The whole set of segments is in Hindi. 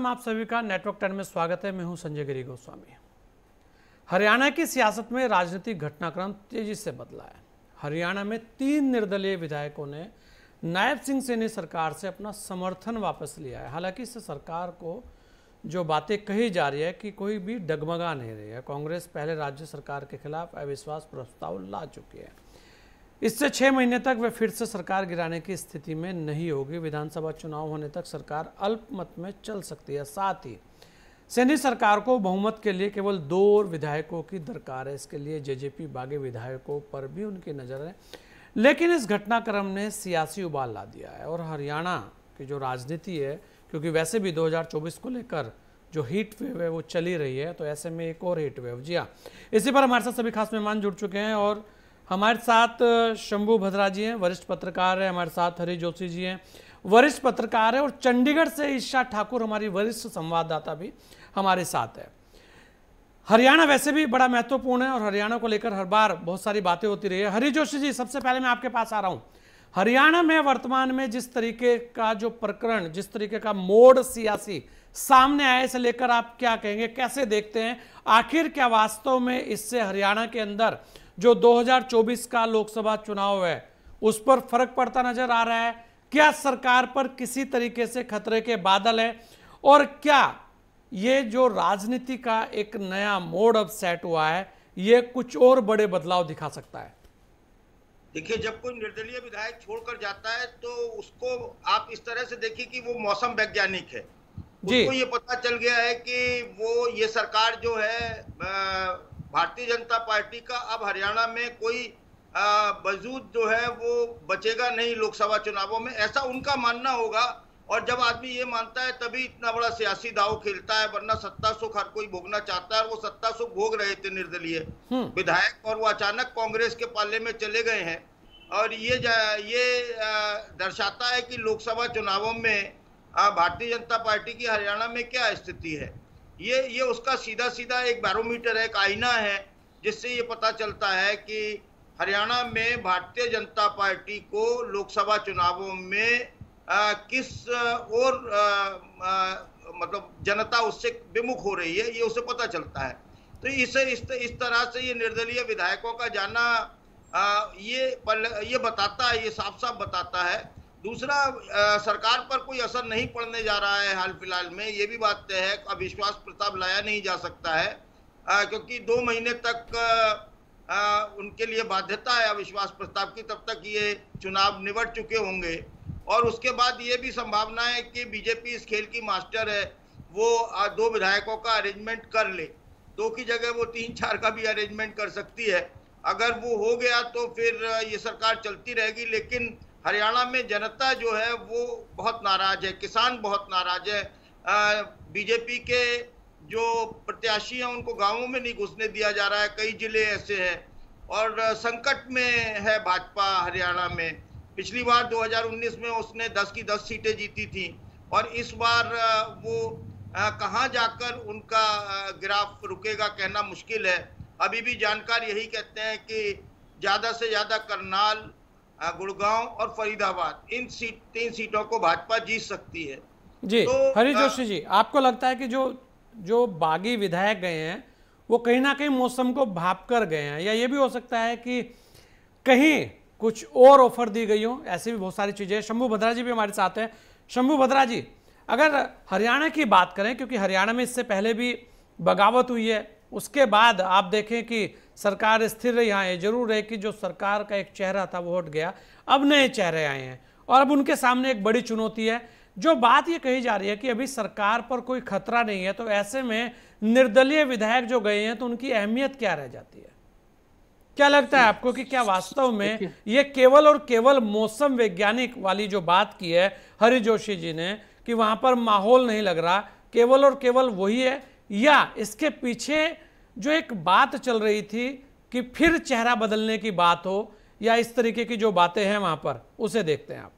आप सभी का नेटवर्क 10 में स्वागत है। मैं हूं संजय गिरी गोस्वामी। हरियाणा की सियासत में राजनीतिक घटनाक्रम तेजी से बदला है। हरियाणा में 3 निर्दलीय विधायकों ने नायब सिंह सैनी सरकार से अपना समर्थन वापस लिया है। हालांकि इससे सरकार को जो बातें कही जा रही है कि कोई भी डगमगा नहीं रही है। कांग्रेस पहले राज्य सरकार के खिलाफ अविश्वास प्रस्ताव ला चुकी है। इससे 6 महीने तक वे फिर से सरकार गिराने की स्थिति में नहीं होगी। विधानसभा चुनाव होने तक सरकार अल्पमत में चल सकती है। साथ ही सैनी सरकार को बहुमत के लिए केवल 2 विधायकों की दरकार है। इसके लिए जेजेपी बागी विधायकों पर भी उनकी नज़र है। लेकिन इस घटनाक्रम ने सियासी उबाल ला दिया है और हरियाणा की जो राजनीति है, क्योंकि वैसे भी 2024 को लेकर जो हीट वेव है वो चली रही है, तो ऐसे में एक और हीट वेव। जी हाँ, इसी पर हमारे साथ सभी खास मेहमान जुड़ चुके हैं और हमारे साथ शंभू भद्रा जी हैं, वरिष्ठ पत्रकार हैं। हमारे साथ हरी जोशी जी हैं, वरिष्ठ पत्रकार हैं। और चंडीगढ़ से ईशा ठाकुर, हमारी वरिष्ठ संवाददाता, भी हमारे साथ है। हरियाणा वैसे भी बड़ा महत्वपूर्ण है और हरियाणा को लेकर हर बार बहुत सारी बातें होती रही है। हरी जोशी जी, सबसे पहले मैं आपके पास आ रहा हूं। हरियाणा में वर्तमान में जिस तरीके का जो प्रकरण, जिस तरीके का मोड़ सियासी सामने आए, इसे लेकर आप क्या कहेंगे, कैसे देखते हैं? आखिर क्या वास्तव में इससे हरियाणा के अंदर जो 2024 का लोकसभा चुनाव है उस पर फर्क पड़ता नजर आ रहा है? क्या सरकार पर किसी तरीके से खतरे के बादल है? और क्या ये जो राजनीति का एक नया मोड़ अब सेट हुआ है, ये कुछ और बड़े बदलाव दिखा सकता है? देखिए, जब कोई निर्दलीय विधायक छोड़कर जाता है तो उसको आप इस तरह से देखिए कि वो मौसम वैज्ञानिक है। उसको ये पता चल गया है कि वो ये सरकार जो है भारतीय जनता पार्टी का, अब हरियाणा में कोई वजूद जो है वो बचेगा नहीं लोकसभा चुनावों में, ऐसा उनका मानना होगा। और जब आदमी ये मानता है तभी इतना बड़ा सियासी दांव खेलता है, वरना सत्ता सुख हर कोई भोगना चाहता है। और वो सत्ता सुख भोग रहे थे निर्दलीय विधायक, और वो अचानक कांग्रेस के पाले में चले गए हैं। और ये दर्शाता है कि लोकसभा चुनावों में भारतीय जनता पार्टी की हरियाणा में क्या स्थिति है। ये उसका सीधा सीधा एक बैरोमीटर है, एक आईना है, जिससे ये पता चलता है कि हरियाणा में भारतीय जनता पार्टी को लोकसभा चुनावों में किस और मतलब जनता उससे विमुख हो रही है, ये उसे पता चलता है। तो इस तरह से ये निर्दलीय विधायकों का जाना ये बताता है, ये साफ साफ बताता है। दूसरा, सरकार पर कोई असर नहीं पड़ने जा रहा है हाल फिलहाल में, ये भी बात तय है। अविश्वास प्रस्ताव लाया नहीं जा सकता है क्योंकि 2 महीने तक उनके लिए बाध्यता है अविश्वास प्रस्ताव की, तब तक ये चुनाव निबट चुके होंगे। और उसके बाद ये भी संभावना है कि बीजेपी इस खेल की मास्टर है, वो 2 विधायकों का अरेंजमेंट कर ले। 2 की जगह वो 3-4 का भी अरेंजमेंट कर सकती है। अगर वो हो गया तो फिर ये सरकार चलती रहेगी। लेकिन हरियाणा में जनता जो है वो बहुत नाराज है, किसान बहुत नाराज है। बीजेपी के जो प्रत्याशी हैं उनको गांवों में नहीं घुसने दिया जा रहा है, कई जिले ऐसे हैं। और संकट में है भाजपा हरियाणा में। पिछली बार 2019 में उसने 10 की 10 सीटें जीती थी, और इस बार वो कहां जाकर उनका ग्राफ रुकेगा कहना मुश्किल है। अभी भी जानकार यही कहते हैं कि ज्यादा से ज्यादा करनाल, गुड़गांव और फरीदाबाद, इन 3 सीटों को भाजपा जीत सकती है। जी तो हरी जोशी जी, आपको लगता है कि जो बागी विधायक गए हैं वो कहीं ना कहीं मौसम को भाप कर गए हैं, या ये भी हो सकता है कि कहीं कुछ और ऑफर दी गई हो? ऐसी भी बहुत सारी चीजें। शंभू भद्रा जी भी हमारे साथ हैं। शंभू भद्रा जी, अगर हरियाणा की बात करें, क्योंकि हरियाणा में इससे पहले भी बगावत हुई है, उसके बाद आप देखें कि सरकार स्थिर रही। हाँ, ये जरूर है कि जो सरकार का एक चेहरा था वो हट गया, अब नए चेहरे आए हैं और अब उनके सामने एक बड़ी चुनौती है। जो बात ये कही जा रही है कि अभी सरकार पर कोई खतरा नहीं है, तो ऐसे में निर्दलीय विधायक जो गए हैं तो उनकी अहमियत क्या रह जाती है? क्या लगता है आपको कि क्या वास्तव में ये केवल और केवल मौसम वैज्ञानिक वाली जो बात की है हरि जोशी जी ने, कि वहां पर माहौल नहीं लग रहा, केवल और केवल वही है, या इसके पीछे जो एक बात चल रही थी कि फिर चेहरा बदलने की बात हो, या इस तरीके की जो बातें हैं वहां पर, उसे देखते हैं आप?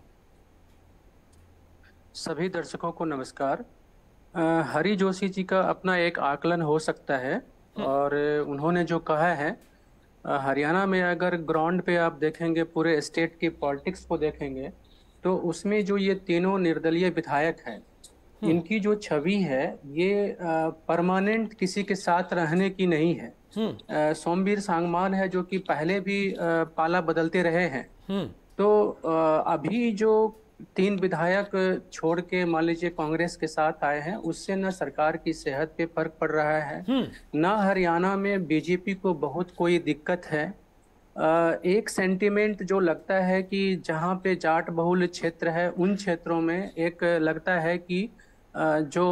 सभी दर्शकों को नमस्कार। हरी जोशी जी का अपना एक आकलन हो सकता है, और उन्होंने जो कहा है, हरियाणा में अगर ग्राउंड पे आप देखेंगे, पूरे स्टेट की पॉलिटिक्स को देखेंगे, तो उसमें जो ये तीनों निर्दलीय विधायक हैं, इनकी जो छवि है ये परमानेंट किसी के साथ रहने की नहीं है। सोमवीर सांगमान है जो कि पहले भी पाला बदलते रहे हैं। तो अभी जो 3 विधायक छोड़ के मान लीजिए कांग्रेस के साथ आए हैं, उससे न सरकार की सेहत पे फर्क पड़ रहा है, न हरियाणा में बीजेपी को बहुत कोई दिक्कत है। एक सेंटिमेंट जो लगता है कि जहाँ पे जाट बहुल क्षेत्र है उन क्षेत्रों में एक लगता है कि जो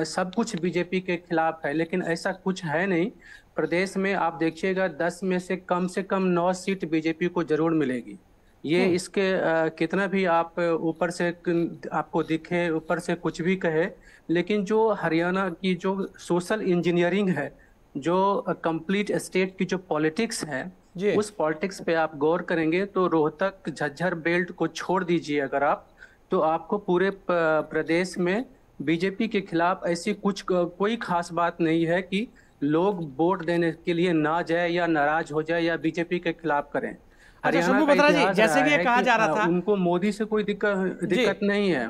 सब कुछ बीजेपी के खिलाफ है, लेकिन ऐसा कुछ है नहीं। प्रदेश में आप देखिएगा 10 में से कम 9 सीट बीजेपी को जरूर मिलेगी। ये इसके कितना भी आप ऊपर से आपको दिखे, ऊपर से कुछ भी कहे, लेकिन जो हरियाणा की जो सोशल इंजीनियरिंग है, जो कंप्लीट स्टेट की जो पॉलिटिक्स है, उस पॉलिटिक्स पे आप गौर करेंगे तो रोहतक झज्जर बेल्ट को छोड़ दीजिए अगर आप, तो आपको पूरे प्रदेश में बीजेपी के खिलाफ ऐसी कोई खास बात नहीं है कि लोग वोट देने के लिए ना जाए या नाराज हो जाए या बीजेपी के खिलाफ करें। हरियाणा का इतिहास जैसे कि कहा जा रहा था उनको मोदी से कोई दिक्कत नहीं है,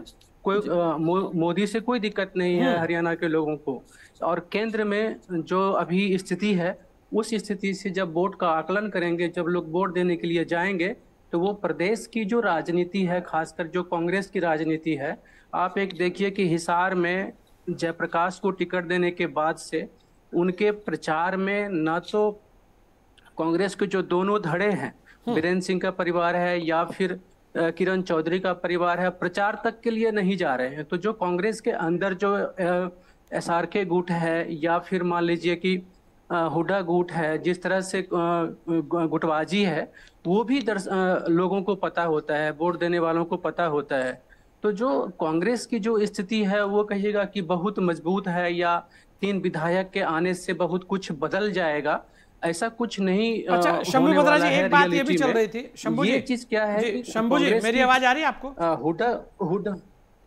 मोदी से कोई दिक्कत नहीं है हरियाणा के लोगों को। और केंद्र में जो अभी स्थिति है, उस स्थिति से जब वोट का आकलन करेंगे, जब लोग वोट देने के लिए जाएंगे, तो वो प्रदेश की जो राजनीति है, खासकर जो कांग्रेस की राजनीति है, आप एक देखिए कि हिसार में जयप्रकाश को टिकट देने के बाद से उनके प्रचार में न तो कांग्रेस के जो दोनों धड़े हैं, बीरेंद्र सिंह का परिवार है या फिर किरण चौधरी का परिवार है, प्रचार तक के लिए नहीं जा रहे हैं। तो जो कांग्रेस के अंदर जो SRK गुट है या फिर मान लीजिए कि हुड्डा गुट है, जिस तरह से गुटबाजी है, वो भी लोगों को पता होता है, वोट देने वालों को पता होता है। तो जो कांग्रेस की जो स्थिति है वो कहिएगा कि बहुत मजबूत है या 3 विधायक के आने से बहुत कुछ बदल जाएगा, ऐसा कुछ नहीं। अच्छा शंभू बत्रा जी, एक बात ये भी चल रही थी शंभू जी, ये चीज क्या है शंभू जी, मेरी आवाज आ रही है आपको? हुड्डा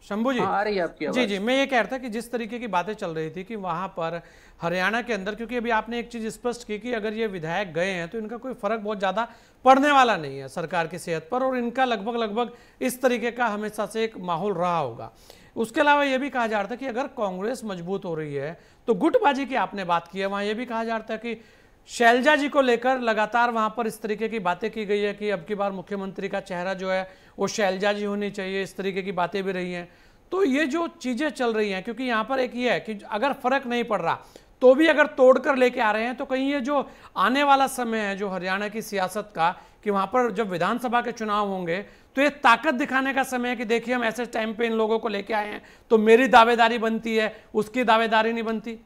शंभू जी आ रही है आपकी आवाज? जी, मैं ये कह रहा था कि जिस तरीके की बातें चल रही थी कि वहां पर हरियाणा के अंदर, क्योंकि अभी आपने एक चीज स्पष्ट की कि अगर ये विधायक गए हैं तो इनका कोई फर्क बहुत ज्यादा पड़ने वाला नहीं है सरकार की सेहत पर, और इनका लगभग इस तरीके का हमेशा से एक माहौल रहा होगा। उसके अलावा यह भी कहा जा रहा था कि अगर कांग्रेस मजबूत हो रही है तो गुटबाजी की आपने बात की है, वहां यह भी कहा जा रहा था कि शैलजा जी को लेकर लगातार वहां पर इस तरीके की बातें की गई है कि अब की बार मुख्यमंत्री का चेहरा जो है वो शैलजा जी होनी चाहिए, इस तरीके की बातें भी रही हैं। तो ये जो चीजें चल रही हैं, क्योंकि यहाँ पर एक ये है कि अगर फर्क नहीं पड़ रहा तो भी अगर तोड़कर लेके आ रहे हैं, तो कहीं ये जो आने वाला समय है जो हरियाणा की सियासत का, कि वहां पर जब विधानसभा के चुनाव होंगे तो ये ताकत दिखाने का समय है कि देखिए हम ऐसे टाइम पे इन लोगों को लेके आए हैं तो मेरी दावेदारी बनती है, उसकी दावेदारी नहीं बनती।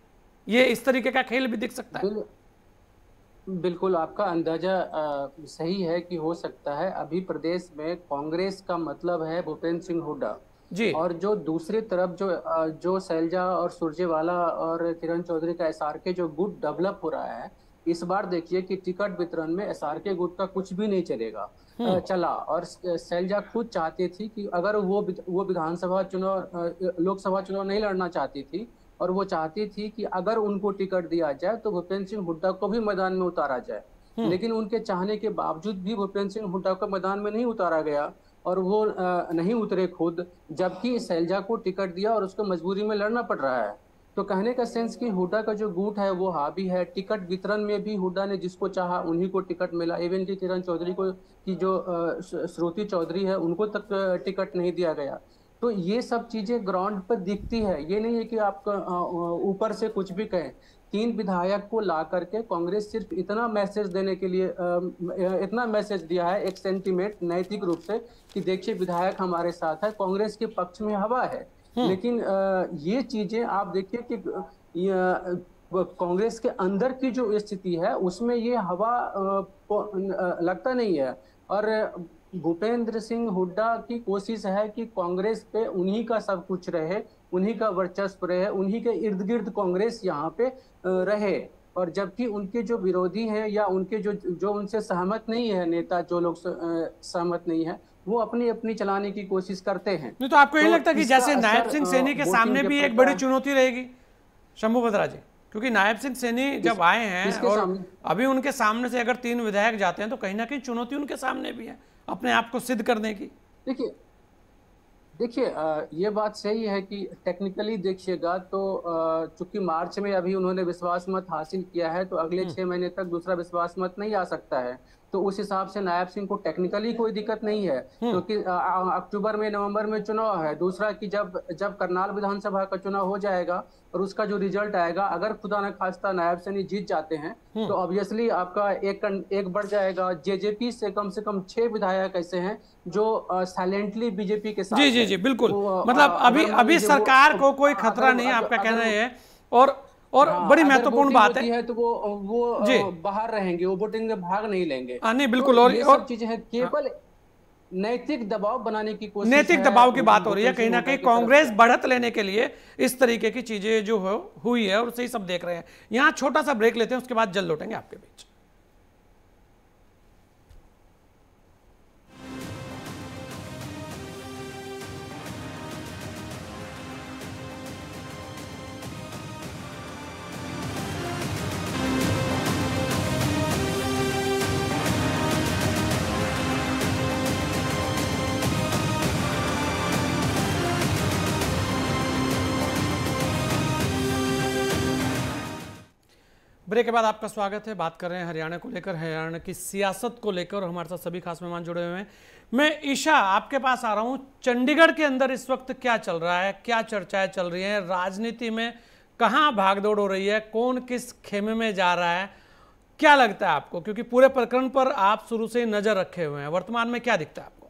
ये इस तरीके का खेल भी दिख सकता है। बिल्कुल आपका अंदाजा सही है कि हो सकता है। अभी प्रदेश में कांग्रेस का मतलब है भूपेंद्र सिंह हुड्डा जी, और जो दूसरी तरफ जो शैलजा और सुरजेवाला और किरण चौधरी का SRK जो गुट डेवलप हो रहा है, इस बार देखिए कि टिकट वितरण में SRK गुट का कुछ भी नहीं चला। और शैलजा खुद चाहती थी कि अगर वो विधानसभा चुनाव लोकसभा चुनाव नहीं लड़ना चाहती थी, और वो चाहती थी कि अगर उनको टिकट दिया जाए तो भूपेंद्र सिंह हुड्डा को भी मैदान में उतारा जाए, लेकिन उनके चाहने के बावजूद भी भूपेंद्र सिंह हुड्डा को मैदान में नहीं उतारा गया और वो नहीं उतरे खुद, जबकि शैलजा को टिकट दिया और उसको मजबूरी में लड़ना पड़ रहा है। तो कहने का सेंस कि हुड्डा का जो गुट है वो हावी है। टिकट वितरण में भी हुड्डा ने जिसको चाहा उन्हीं को टिकट मिला, इवन की किरण चौधरी को की जो श्रुति चौधरी है उनको तक टिकट नहीं दिया गया। तो ये सब चीजें ग्राउंड पर दिखती है, ये नहीं है कि आप ऊपर से कुछ भी कहें। 3 विधायक को ला करके कांग्रेस सिर्फ इतना मैसेज देने के लिए इतना मैसेज दिया है, एक सेंटीमेंट नैतिक रूप से कि देखिए विधायक हमारे साथ है, कांग्रेस के पक्ष में हवा है। लेकिन ये चीजें आप देखिए कि कांग्रेस के अंदर की जो स्थिति है उसमें ये हवा लगता नहीं है। और भूपेंद्र सिंह हुड्डा की कोशिश है कि कांग्रेस पे उन्हीं का सब कुछ रहे, उन्हीं का वर्चस्व रहे, उन्हीं के इर्द गिर्द कांग्रेस यहाँ पे रहे। और जबकि उनके जो विरोधी हैं या उनके जो उनसे सहमत नहीं है नेता, जो लोग सहमत नहीं है, वो अपनी अपनी चलाने की कोशिश करते हैं। नहीं तो आपको ये लगता है कि जैसे नायब सिंह सैनी के सामने भी एक बड़ी चुनौती रहेगी शंभू बत्रा जी? क्योंकि नायब सिंह सैनी जब आए हैं और अभी उनके सामने से अगर 3 विधायक जाते हैं तो कहीं ना कहीं चुनौती उनके सामने भी है अपने आप को सिद्ध करने की। देखिए देखिए, ये बात सही है कि टेक्निकली देखिएगा तो चूंकि मार्च में अभी उन्होंने विश्वास मत हासिल किया है, तो अगले 6 महीने तक दूसरा विश्वास मत नहीं आ सकता है। तो उस हिसाब से नायब सिंह को टेक्निकली कोई दिक्कत नहीं है, क्योंकि अक्टूबर में नवंबर में चुनाव है। दूसरा कि जब जब करनाल विधानसभा का चुनाव हो जाएगा और उसका जो रिजल्ट आएगा, अगर खुदा न खास्ता नायब सिंह जीत जाते हैं तो ऑब्वियसली आपका एक बढ़ जाएगा। जेजेपी से कम 6 विधायक ऐसे हैं जो साइलेंटली बीजेपी के साथ जी जी जी बिल्कुल, मतलब अभी सरकार को कोई खतरा नहीं, आपका कहना है। और बड़ी महत्वपूर्ण बात है तो वो बाहर रहेंगे, वो वोटिंग में भाग नहीं लेंगे। नहीं बिल्कुल, और ये सब चीजें हैं, केवल नैतिक दबाव बनाने की कोशिश, नैतिक दबाव की बात हो रही है। कहीं ना कहीं कांग्रेस बढ़त लेने के लिए इस तरीके की चीजें जो हुई है और उसे ही सब देख रहे हैं। यहां छोटा सा ब्रेक लेते हैं, उसके बाद जल्द लौटेंगे आपके बीच। ब्रेक के बाद आपका स्वागत है। बात कर रहे हैं हरियाणा को लेकर, हरियाणा की सियासत को लेकर, और हमारे साथ सभी खास मेहमान जुड़े हुए हैं। मैं ईशा आपके पास आ रहा हूं। चंडीगढ़ के अंदर इस वक्त क्या चल रहा है, क्या चर्चाएं चल रही हैं, राजनीति में कहां भागदौड़ हो रही है, कौन किस खेमे में जा रहा है, क्या लगता है आपको? क्योंकि पूरे प्रकरण पर आप शुरू से ही नजर रखे हुए हैं, वर्तमान में क्या दिखता है आपको?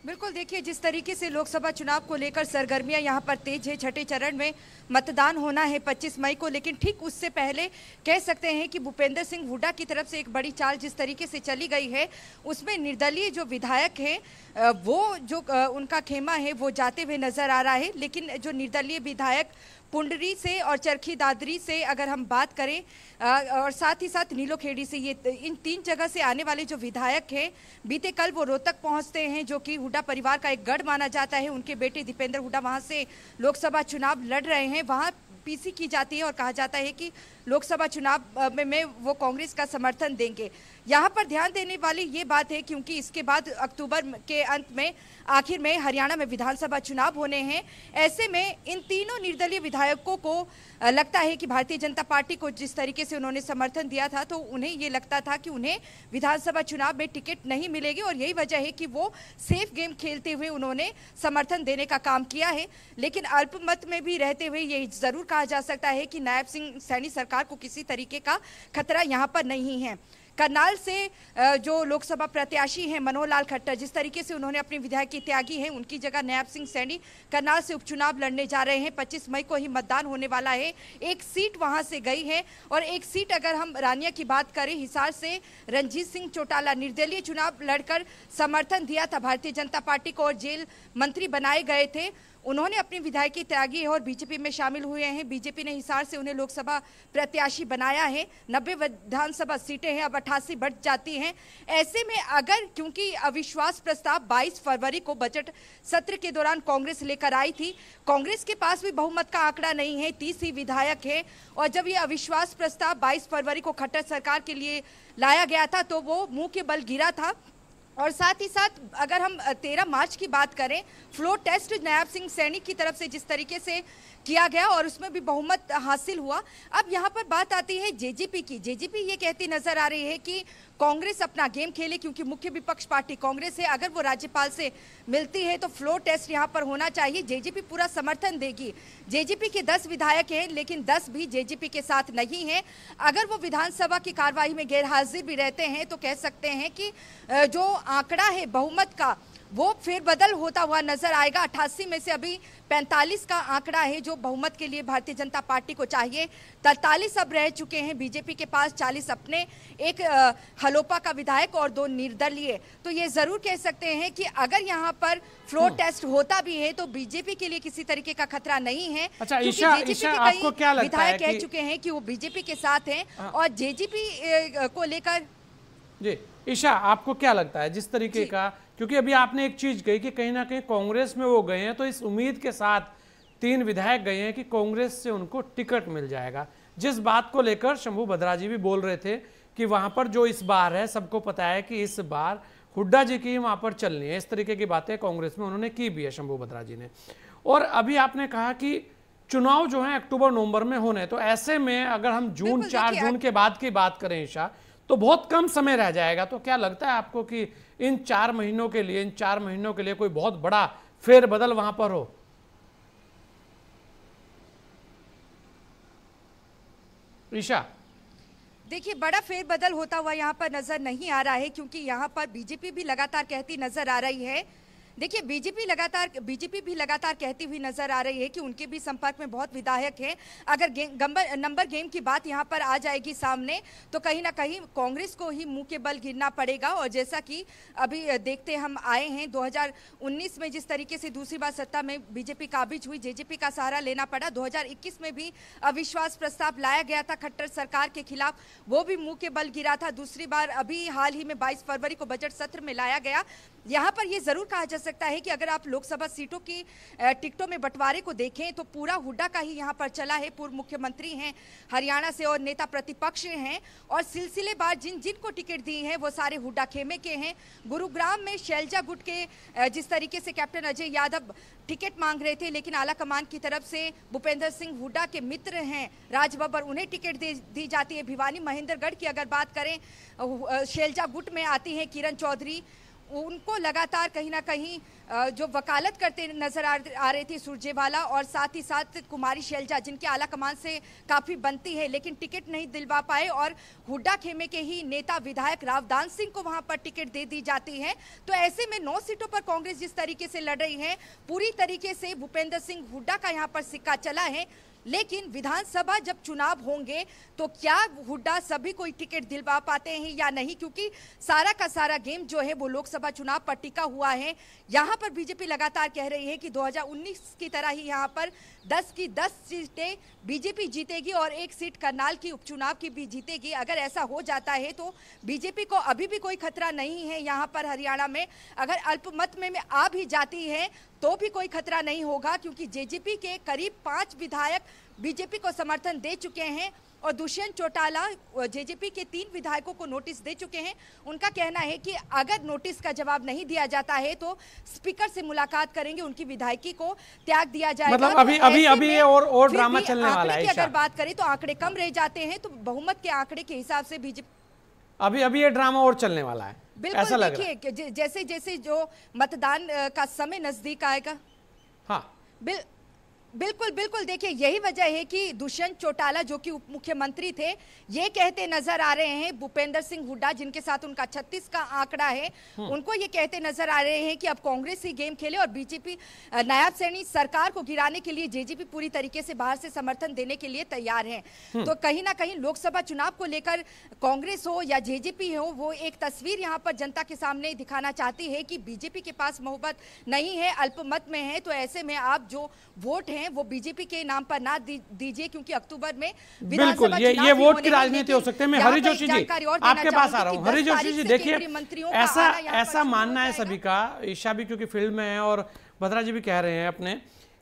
बिल्कुल, देखिए जिस तरीके से लोकसभा चुनाव को लेकर सरगर्मियां यहां पर तेज है, छठे चरण में मतदान होना है 25 मई को, लेकिन ठीक उससे पहले कह सकते हैं कि भूपेंद्र सिंह हुड्डा की तरफ से एक बड़ी चाल जिस तरीके से चली गई है, उसमें निर्दलीय जो विधायक हैं वो जो उनका खेमा है वो जाते हुए नजर आ रहा है। लेकिन जो निर्दलीय विधायक पुंडरी से और चरखी दादरी से अगर हम बात करें और साथ ही साथ नीलोखेड़ी से, ये इन 3 जगह से आने वाले जो विधायक हैं, बीते कल वो रोहतक पहुंचते हैं, जो कि हुड्डा परिवार का एक गढ़ माना जाता है। उनके बेटे दीपेंद्र हुड्डा वहां से लोकसभा चुनाव लड़ रहे हैं, वहां पीसी की जाती है और कहा जाता है कि लोकसभा चुनाव में वो कांग्रेस का समर्थन देंगे। यहाँ पर ध्यान देने वाली ये बात है क्योंकि इसके बाद अक्टूबर के अंत में आखिर में हरियाणा में विधानसभा चुनाव होने हैं। ऐसे में इन तीनों निर्दलीय विधायकों को लगता है कि भारतीय जनता पार्टी को जिस तरीके से उन्होंने समर्थन दिया था, तो उन्हें ये लगता था कि उन्हें विधानसभा चुनाव में टिकट नहीं मिलेगी, और यही वजह है कि वो सेफ गेम खेलते हुए उन्होंने समर्थन देने का काम किया है। लेकिन अल्पमत में भी रहते हुए ये जरूर कहा जा सकता है कि नायब सिंह सैनी सरकार को किसी तरीके का खतरा यहाँ पर नहीं है। करनाल से जो लोकसभा प्रत्याशी हैं मनोहर लाल खट्टर, जिस तरीके से उन्होंने अपनी विधायकी त्यागी है, उनकी जगह नायब सिंह सैनी करनाल से उपचुनाव लड़ने जा रहे हैं। 25 मई को ही मतदान होने वाला है। एक सीट वहां से गई है, और एक सीट अगर हम रानिया की बात करें, हिसार से रणजीत सिंह चौटाला निर्दलीय चुनाव लड़कर समर्थन दिया था भारतीय जनता पार्टी को और जेल मंत्री बनाए गए थे। उन्होंने अपनी विधायकी त्यागी है और बीजेपी में शामिल हुए हैं। बीजेपी ने हिसार से उन्हें लोकसभा प्रत्याशी बनाया है। 90 विधानसभा सीटें हैं, अब 88 बढ़ जाती हैं। ऐसे में अगर, क्योंकि अविश्वास प्रस्ताव 22 फरवरी को बजट सत्र के दौरान कांग्रेस लेकर आई थी, कांग्रेस के पास भी बहुमत का आंकड़ा नहीं है, 30 ही विधायक है, और जब ये अविश्वास प्रस्ताव 22 फरवरी को खट्टर सरकार के लिए लाया गया था तो वो मुंह के बल गिरा था। और साथ ही साथ अगर हम 13 मार्च की बात करें, फ्लोर टेस्ट नायब सिंह सैनी की तरफ से जिस तरीके से किया गया और उसमें भी बहुमत हासिल हुआ। अब यहाँ पर बात आती है जेजेपी की। जेजेपी ये कहती नजर आ रही है कि कांग्रेस अपना गेम खेले, क्योंकि मुख्य विपक्ष पार्टी कांग्रेस है। अगर वो राज्यपाल से मिलती है तो फ्लोर टेस्ट यहाँ पर होना चाहिए। जेजेपी पूरा समर्थन देगी। जेजेपी के 10 विधायक हैं, लेकिन 10 भी जेजेपी के साथ नहीं है। अगर वो विधानसभा की कार्यवाही में गैरहाजिर भी रहते हैं तो कह सकते हैं कि जो आंकड़ा है बहुमत का वो फेरबदल होता हुआ नजर आएगा। 88 में से अभी 45 का आंकड़ा है जो बहुमत के लिए भारतीय जनता पार्टी को चाहिए। 43 अब रह चुके हैं बीजेपी के पास, 40 अपने, एक हलोपा का विधायक और 2 निर्दलीय। तो ये जरूर कह सकते हैं कि अगर यहाँ पर फ्लोर टेस्ट होता भी है तो बीजेपी के लिए किसी तरीके का खतरा नहीं है। अच्छा ईशा, आपको क्या लगता है? विधायक कह चुके हैं कि वो बीजेपी के साथ हैं और जेजेपी को लेकर। जी ईशा, आपको क्या लगता है जिस तरीके का, क्योंकि अभी आपने एक चीज कही कि कहीं ना कहीं कांग्रेस में वो गए हैं तो इस उम्मीद के साथ 3 विधायक गए हैं कि कांग्रेस से उनको टिकट मिल जाएगा, जिस बात को लेकर शंभू भद्रा जी भी बोल रहे थे कि वहां पर जो इस बार है, सबको पता है कि इस बार हुड्डा जी की वहां पर चलनी है। इस तरीके की बातें कांग्रेस में उन्होंने की भी है, शंभू भद्रा जी ने। और अभी आपने कहा कि चुनाव जो है अक्टूबर नवंबर में होने, तो ऐसे में अगर हम जून 4 जून के बाद की बात करें ईशा, तो बहुत कम समय रह जाएगा। तो क्या लगता है आपको कि इन 4 महीनों के लिए कोई बहुत बड़ा फेरबदल वहां पर हो? ईशा, देखिए, बड़ा फेरबदल होता हुआ यहाँ पर नजर नहीं आ रहा है, क्योंकि यहाँ पर बीजेपी भी लगातार कहती नजर आ रही है। देखिए, बीजेपी भी लगातार कहती हुई नजर आ रही है कि उनके भी संपर्क में बहुत विधायक हैं। अगर नंबर गेम की बात यहाँ पर आ जाएगी सामने, तो कहीं ना कहीं कांग्रेस को ही मुंह के बल गिरना पड़ेगा। और जैसा कि अभी देखते हम आए हैं, 2019 में जिस तरीके से दूसरी बार सत्ता में बीजेपी काबिज हुई, जेजेपी का सहारा लेना पड़ा। 2021 में भी अविश्वास प्रस्ताव लाया गया था खट्टर सरकार के खिलाफ, वो भी मुंह के बल गिरा था। दूसरी बार अभी हाल ही में 22 फरवरी को बजट सत्र में लाया गया। यहाँ पर ये जरूर कहा जा सकता है कि अगर आप लोकसभा सीटों की टिकटों में बंटवारे को देखें तो पूरा हुड्डा का ही यहाँ पर चला है। पूर्व मुख्यमंत्री हैं हरियाणा से और नेता प्रतिपक्ष हैं, और सिलसिलेवार जिनको टिकट दी है वो सारे हुड्डा खेमे के हैं। गुरुग्राम में शैलजा गुट के जिस तरीके से कैप्टन अजय यादव टिकट मांग रहे थे, लेकिन आला कमान की तरफ से भूपेंद्र सिंह हुड्डा के मित्र हैं राज बब्बर, उन्हें टिकट दी जाती है। भिवानी महेंद्रगढ़ की अगर बात करें, शैलजा गुट में आती हैं किरण चौधरी, उनको लगातार कहीं ना कहीं जो वकालत करते नजर आ रहे थे सुरजेवाला, और साथ ही साथ कुमारी शैलजा, जिनके आला कमान से काफी बनती है, लेकिन टिकट नहीं दिलवा पाए। और हुड्डा खेमे के ही नेता विधायक रावदान सिंह को वहां पर टिकट दे दी जाती है। तो ऐसे में 9 सीटों पर कांग्रेस जिस तरीके से लड़ रही है, पूरी तरीके से भूपेंद्र सिंह हुड्डा का यहाँ पर सिक्का चला है। लेकिन विधानसभा जब चुनाव होंगे तो क्या हुड्डा सभी को टिकट दिलवा पाते हैं या नहीं, क्योंकि सारा का सारा गेम जो है वो लोकसभा चुनाव पर टिका हुआ है। यहाँ पर बीजेपी लगातार कह रही है कि 2019 की तरह ही यहाँ पर 10 की 10 सीटें बीजेपी जीतेगी और 1 सीट करनाल की उपचुनाव की भी जीतेगी। अगर ऐसा हो जाता है तो बीजेपी को अभी भी कोई खतरा नहीं है यहाँ पर हरियाणा में। अगर अल्पमत में आ भी जाती है तो भी कोई खतरा नहीं होगा, क्योंकि जेजेपी के करीब 5 विधायक बीजेपी को समर्थन दे चुके हैं, और दुष्यंत चौटाला जेजेपी के 3 विधायकों को नोटिस दे चुके हैं। उनका कहना है कि अगर नोटिस का जवाब नहीं दिया जाता है तो स्पीकर से मुलाकात करेंगे, उनकी विधायकी को त्याग दिया जाएगा। मतलब अभी ये और ड्रामा चलने वाला है। अगर बात करें तो आंकड़े कम रह जाते हैं, तो बहुमत के आंकड़े के हिसाब से बीजेपी अभी ये ड्रामा और चलने वाला है। बिल्कुल, देखिए जैसे जैसे जो मतदान का समय नजदीक आएगा, हाँ बिल्कुल देखिए, यही वजह है कि दुष्यंत चौटाला जो कि उप मुख्यमंत्री थे, ये कहते नजर आ रहे हैं, भूपेंद्र सिंह हुड्डा जिनके साथ उनका 36 का आंकड़ा है, उनको ये कहते नजर आ रहे हैं कि अब कांग्रेस ही गेम खेले, और बीजेपी नायब सैनी सरकार को गिराने के लिए जेजेपी पूरी तरीके से बाहर से समर्थन देने के लिए तैयार है। तो कहीं ना कहीं लोकसभा चुनाव को लेकर कांग्रेस हो या जेजेपी हो, वो एक तस्वीर यहाँ पर जनता के सामने दिखाना चाहती है कि बीजेपी के पास मोहब्बत नहीं है, अल्पमत में है। तो ऐसे में आप जो वोट है वो बीजेपी के नाम पर ना दीजिए, क्योंकि अक्टूबर में बिल्कुल ये वोट की राजनीति हो सकती है। मैं हरि जोशी जी आपके पास आ रहा हूं। हरि जोशी जी, देखिए ऐसा मानना है सभी का, ईशा भी क्योंकि फील्ड में है और भद्रा जी भी कह रहे हैं अपने,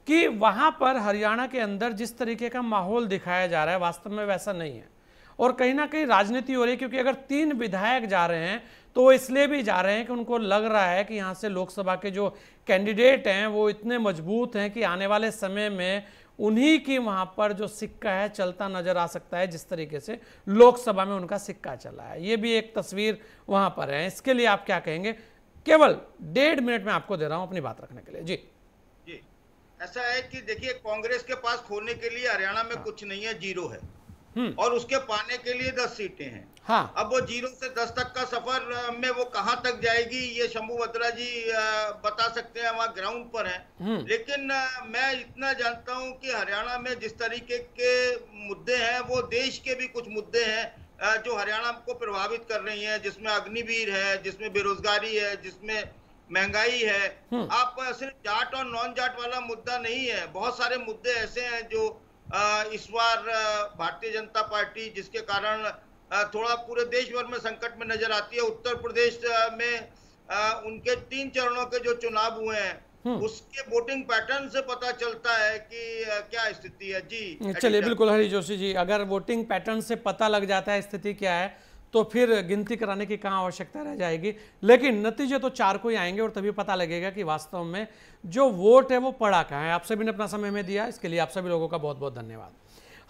कि वहां पर हरियाणा के अंदर जिस तरीके का माहौल दिखाया जा रहा है वास्तव में वैसा नहीं है, और कहीं ना कहीं राजनीति हो रही है। क्योंकि अगर 3 विधायक जा रहे हैं तो वो इसलिए भी जा रहे हैं कि उनको लग रहा है कि यहाँ से लोकसभा के जो कैंडिडेट हैं वो इतने मजबूत हैं कि आने वाले समय में उन्हीं की वहां पर जो सिक्का है चलता नजर आ सकता है, जिस तरीके से लोकसभा में उनका सिक्का चला है। ये भी एक तस्वीर वहां पर है। इसके लिए आप क्या कहेंगे? केवल 1.5 मिनट में आपको दे रहा हूं अपनी बात रखने के लिए। जी ऐसा है कि देखिए, कांग्रेस के पास खोने के लिए हरियाणा में कुछ नहीं है, 0 है, और उसके पाने के लिए 10 सीटें हैं। हाँ। अब वो 0 से 10 तक का सफर में वो कहां तक जाएगी, ये शंभू भद्रा जी बता सकते हैं, वहां ग्राउंड पर हैं। लेकिन मैं इतना जानता हूं कि हरियाणा में जिस तरीके के मुद्दे हैं, वो देश के भी कुछ मुद्दे हैं जो हरियाणा को प्रभावित कर रही हैं, जिसमें अग्निवीर है, जिसमें बेरोजगारी है, जिसमें महंगाई है। आप सिर्फ जाट और नॉन जाट वाला मुद्दा नहीं है, बहुत सारे मुद्दे ऐसे हैं जो इस बार भारतीय जनता पार्टी जिसके कारण थोड़ा पूरे देश भर में संकट में नजर आती है। उत्तर प्रदेश में उनके 3 चरणों के जो चुनाव हुए हैं उसके वोटिंग पैटर्न से पता चलता है कि क्या स्थिति है। जी चलिए, बिल्कुल हरि जोशी जी, अगर वोटिंग पैटर्न से पता लग जाता है स्थिति क्या है, तो फिर गिनती कराने की कहाँ आवश्यकता रह जाएगी। लेकिन नतीजे तो 4 को ही आएंगे और तभी पता लगेगा कि वास्तव में जो वोट है वो पड़ा कहाँ है। आप सभी ने अपना समय में दिया, इसके लिए आप सभी लोगों का बहुत बहुत धन्यवाद।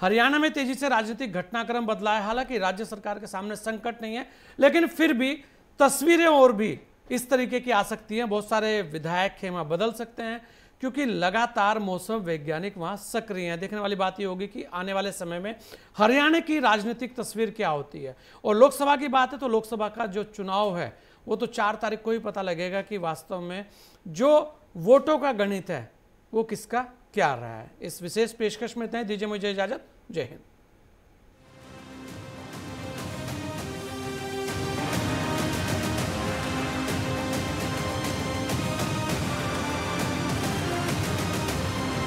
हरियाणा में तेजी से राजनीतिक घटनाक्रम बदला है। हालांकि राज्य सरकार के सामने संकट नहीं है, लेकिन फिर भी तस्वीरें और भी इस तरीके की आ सकती हैं। बहुत सारे विधायक खेमा बदल सकते हैं क्योंकि लगातार मौसम वैज्ञानिक वहां सक्रिय हैं। देखने वाली बात यह होगी कि आने वाले समय में हरियाणा की राजनीतिक तस्वीर क्या होती है। और लोकसभा की बात है तो लोकसभा का जो चुनाव है वो तो 4 तारीख को ही पता लगेगा कि वास्तव में जो वोटों का गणित है वो किसका क्या रहा है। इस विशेष पेशकश में इतना ही। दीजिए मुझे इजाजत। जय हिंद।